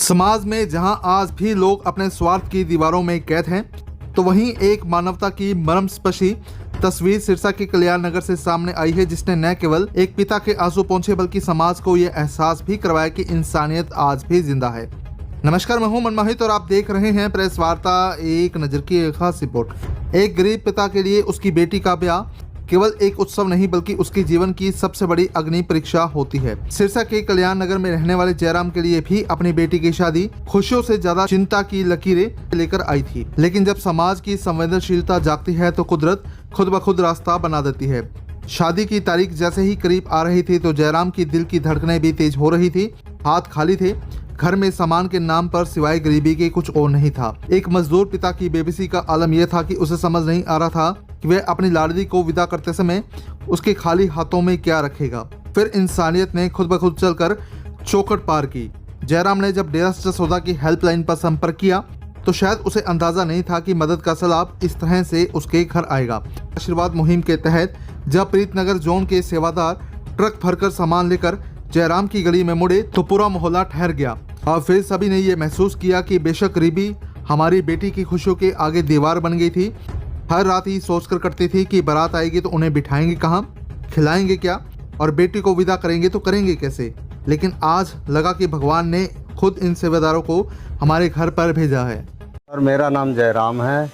समाज में जहां आज भी लोग अपने स्वार्थ की दीवारों में कैद हैं, तो वहीं एक मानवता की मर्मस्पर्शी तस्वीर सिरसा के कल्याण नगर से सामने आई है, जिसने न केवल एक पिता के आंसू पोंछे बल्कि समाज को यह एहसास भी करवाया कि इंसानियत आज भी जिंदा है। नमस्कार, मैं हूं मनमोहित और आप देख रहे हैं प्रेस वार्ता एक नजर की एक खास रिपोर्ट। एक गरीब पिता के लिए उसकी बेटी का ब्याह केवल एक उत्सव नहीं बल्कि उसके जीवन की सबसे बड़ी अग्नि परीक्षा होती है। सिरसा के कल्याण नगर में रहने वाले जयराम के लिए भी अपनी बेटी की शादी खुशियों से ज्यादा चिंता की लकीरें लेकर आई थी, लेकिन जब समाज की संवेदनशीलता जागती है तो कुदरत खुद ब खुद रास्ता बना देती है। शादी की तारीख जैसे ही करीब आ रही थी तो जयराम की दिल की धड़कनें भी तेज हो रही थी। हाथ खाली थे, घर में सामान के नाम पर सिवाय गरीबी के कुछ और नहीं था। एक मजदूर पिता की बेबसी का आलम यह था कि उसे समझ नहीं आ रहा था कि वह अपनी लाडली को विदा करते समय उसके खाली हाथों में क्या रखेगा। फिर इंसानियत ने खुद ब खुद चलकर चौखट पार की। जयराम ने जब डेरा सच्चा सौदा की हेल्पलाइन पर संपर्क किया तो शायद उसे अंदाजा नहीं था कि मदद का सैलाब इस तरह से उसके घर आएगा। आशीर्वाद मुहिम के तहत जब प्रीतनगर जोन के सेवादार ट्रक भरकर सामान लेकर जयराम की गली में मुड़े तो पूरा मोहल्ला ठहर गया और फिर सभी ने ये महसूस किया कि बेशक गरीबी हमारी बेटी की खुशियों के आगे दीवार बन गई थी। हर रात ही सोचकर करती थी कि बारात आएगी तो उन्हें बिठाएंगे कहाँ, खिलाएंगे क्या और बेटी को विदा करेंगे तो करेंगे कैसे। लेकिन आज लगा कि भगवान ने खुद इन सेवादारों को हमारे घर पर भेजा है। और मेरा नाम जयराम है।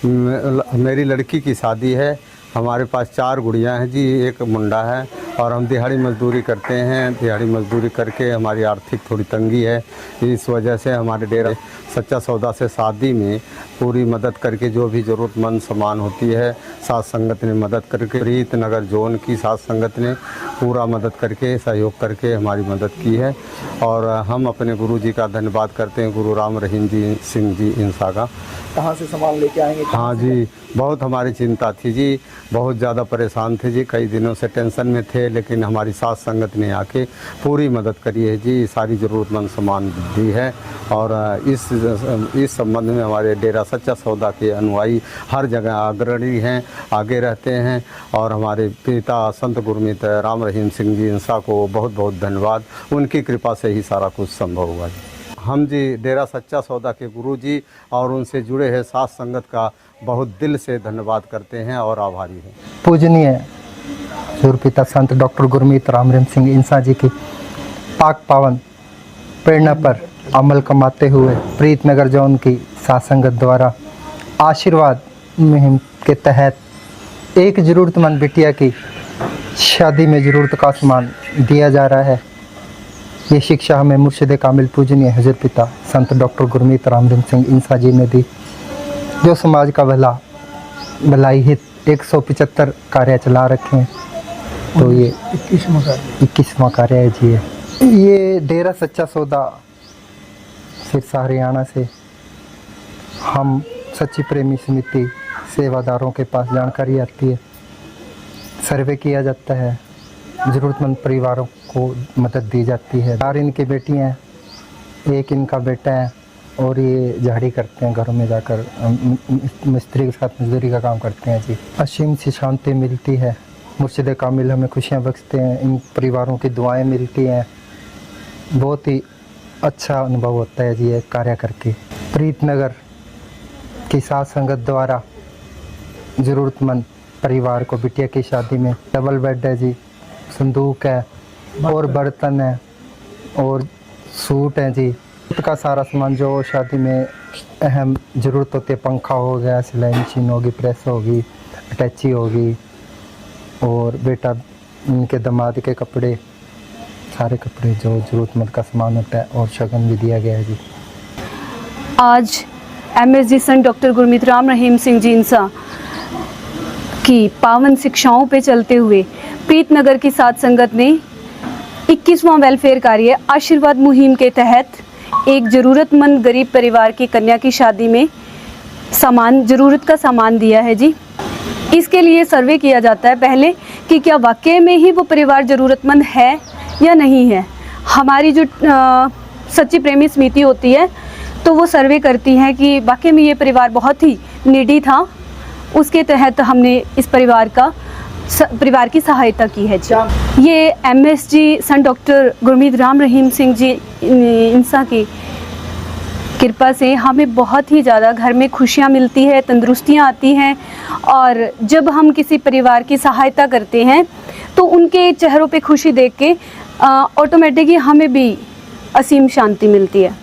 मेरी लड़की की शादी है। हमारे पास 4 गुड़ियाँ हैं जी, एक मुंडा है और हम दिहाड़ी मजदूरी करते हैं। दिहाड़ी मजदूरी करके हमारी आर्थिक थोड़ी तंगी है, इस वजह से हमारे डेरा सच्चा सौदा से शादी में पूरी मदद करके जो भी ज़रूरतमंद सामान होती है साथ संगत ने मदद करके, प्रीतनगर जोन की साथ संगत ने पूरा मदद करके सहयोग करके हमारी मदद की है। और हम अपने गुरु जी का धन्यवाद करते हैं, गुरु राम रहीम जी सिंह जी इंसा का। कहाँ से सामान लेके आएंगे? हाँ जी, बहुत हमारी चिंता थी जी, बहुत ज़्यादा परेशान थे जी, कई दिनों से टेंशन में थे, लेकिन हमारी साथ संगत ने आके पूरी मदद करी है जी, सारी ज़रूरतमंद सामान दी है। और इस संबंध में हमारे डेरा सच्चा सौदा के अनुयायी हर जगह अग्रणी हैं, आगे रहते हैं। और हमारे पिता संत गुरमीत राम रहीम सिंह जी इंसा को बहुत बहुत धन्यवाद, उनकी कृपा से ही सारा कुछ संभव हुआ जी। हम जी डेरा सच्चा सौदा के गुरु जी और उनसे जुड़े हैं साथ संगत का बहुत दिल से धन्यवाद करते हैं और आभारी हैं। पूजनीय सूरपिता संत डॉक्टर गुरमीत राम रहीम सिंह इंसा जी की पाक पावन प्रेरणा पर अमल कमाते हुए प्रीतनगर जोन की साथ संगत द्वारा आशीर्वाद मुहिम के तहत एक ज़रूरतमंद बिटिया की शादी में ज़रूरत का सामान दिया जा रहा है। ये शिक्षा हमें मुर्शिद कामिल पूजनीय हजरत पिता संत डॉक्टर गुरमीत राम रहीम सिंह इंसा जी ने दी, जो समाज का भलाई हित 175 कार्य चला रखे हैं। तो ये 21वां कार्य है जी। ये डेरा सच्चा सौदा सिरसा हरियाणा से हम सच्ची प्रेमी समिति सेवादारों के पास जानकारी आती है, सर्वे किया जाता है, ज़रूरतमंद परिवारों को मदद दी जाती है। 4 इनकी बेटियाँ हैं, 1 इनका बेटा है और ये झाड़ी करते हैं, घरों में जाकर मिस्त्री के साथ मजदूरी का काम करते हैं जी। असीम सी शांति मिलती है, मुर्शिद कामिल हमें खुशियाँ बख्शते हैं, इन परिवारों की दुआएं मिलती हैं। बहुत ही अच्छा अनुभव होता है जी ये कार्य करके। प्रीतनगर की साथ संगत द्वारा ज़रूरतमंद परिवार को बिटिया की शादी में डबल बेड है जी, संदूक है और बर्तन है और सूट है जी। का सारा सामान जो शादी में अहम ज़रूरत होती है, पंखा हो गया, सिलाई मशीन होगी, प्रेस होगी, अटैची होगी और बेटा इनके दामाद के कपड़े, सारे कपड़े जो ज़रूरतमंद का सामान होता है और शगन भी दिया गया है जी। आज MSG संत डॉक्टर गुरमीत राम रहीम सिंह जी इंसा की पावन शिक्षाओं पे चलते हुए प्रीतनगर की साथ संगत ने 21वां वेलफेयर कार्य आशीर्वाद मुहिम के तहत एक ज़रूरतमंद गरीब परिवार की कन्या की शादी में ज़रूरत का सामान दिया है जी। इसके लिए सर्वे किया जाता है पहले कि क्या वाकई में ही वो परिवार ज़रूरतमंद है या नहीं है। हमारी जो सच्ची प्रेमी समिति होती है तो वो सर्वे करती है कि वाकई में ये परिवार बहुत ही नीडी था, उसके तहत हमने इस परिवार की सहायता की है जी। ये MSG संत डॉक्टर गुरमीत राम रहीम सिंह जी इंसा की कृपा से हमें बहुत ही ज़्यादा घर में खुशियाँ मिलती है, तंदुरुस्तियाँ आती हैं। और जब हम किसी परिवार की सहायता करते हैं तो उनके चेहरों पे खुशी देख के ऑटोमेटिकली हमें भी असीम शांति मिलती है।